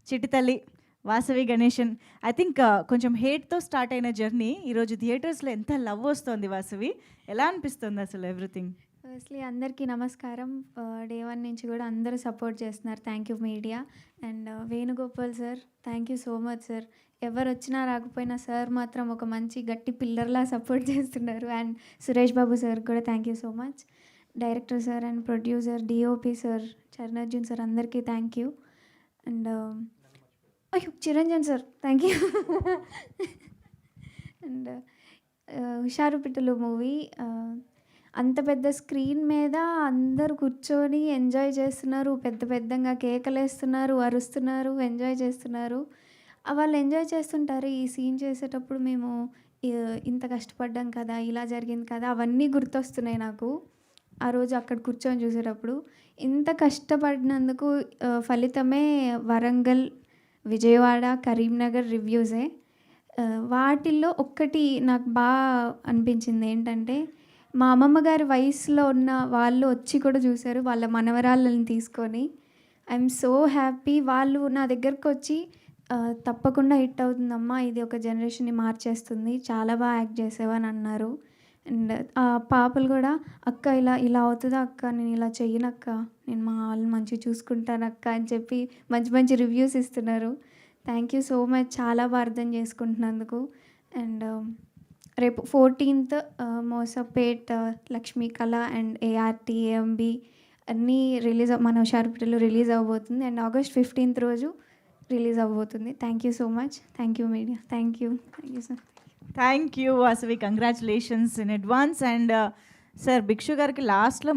చిటితల్లి, Vasavi Ganesan. I think కొంచెం హేట్‌తో start అయిన journey ఈరోజు థియేటర్స్‌లో ఎంత లవ్ వస్తోంది వాసవి. ఎలా అనిపిస్తుంది అసలు ఎవ్రీథింగ్? ఫస్ట్లీ అందరికీ నమస్కారం. డే 1 నుంచి కూడా అందరూ సపోర్ట్ చేస్తున్నారు. Thank you media. And Venugopal sir, thank you so much sir. ఎవరొచ్చినా రాకపోయినా సార్ మాత్రం ఒక మంచి గట్టి పిల్లర్‌లా సపోర్ట్ చేస్తున్నారు. అండ్ సురేష్ బాబు సార్‌కి కూడా thank you so much. Director sir and producer, DOP sir, Charanarjun sir అందరికీ థ్యాంక్ యూ. అండ్ అయ్యో! Chiranjan sir thank you. And Husharu Pittalu movie అంత పెద్ద స్క్రీన్ మీద అందరూ కూర్చొని ఎంజాయ్ చేస్తున్నారు. పెద్ద పెద్దంగా కేకలేస్తున్నారు, అరుస్తున్నారు, ఎంజాయ్ చేస్తున్నారు. వాళ్ళు ఎంజాయ్ చేస్తుంటారు. ఈ సీన్ చేసేటప్పుడు మేము ఇంత కష్టపడ్డాం కదా! ఇలా జరిగింది కదా! అవన్నీ గుర్తొస్తున్నాయి నాకు. ఆ రోజు అక్కడ కూర్చొని చూసేటప్పుడు. ఇంత కష్టపడినందుకు ఫలితమే వరంగల్, విజయవాడ, కరీంనగర్ రివ్యూసే. వాటిల్లో ఒక్కటి నాకు అనిపించింది ఏంటంటే, మా అమ్మమ్మ గారి వయసులో ఉన్న వాళ్ళు వచ్చి కూడా చూసారు. వాళ్ళ మనవరాళ్ళని తీసుకొని. I'm so happy. వాళ్ళు నా దగ్గరకొచ్చి తప్పకుండా హిట్ అవుతుందమ్మా. ఇది ఒక జనరేషన్‌ని మార్చేస్తుంది. చాలా యాక్ట్ చేసావు అని అన్నారు. అండ్ ఆ పాపలు కూడా అక్క ఇలా అవుతదా అక్క? నేను ఇలా చెయ్యనక్క. నేను మా వాళ్ళని మంచిగా చూసుకుంటానక్క అని చెప్పి మంచి మంచి రివ్యూస్ ఇస్తున్నారు. Thank you so much. చాలా అర్థం చేసుకుంటున్నందుకు. అండ్ రేపు 14th మోసపేట్, లక్ష్మీ కళ అండ్ ఏఆర్టీ, ఏఎంబి అన్నీ మన హుషారుపేటలో రిలీజ్ అవ్వబోతుంది. అండ్ August 15th రోజు రిలీజ్ అవ్వబోతుంది. Thank you so much. Thank you media. Thank you sir. Thank you Vasavi. Congratulations in advance. And sir Bhikshu గారికి లాస్ట్‌లో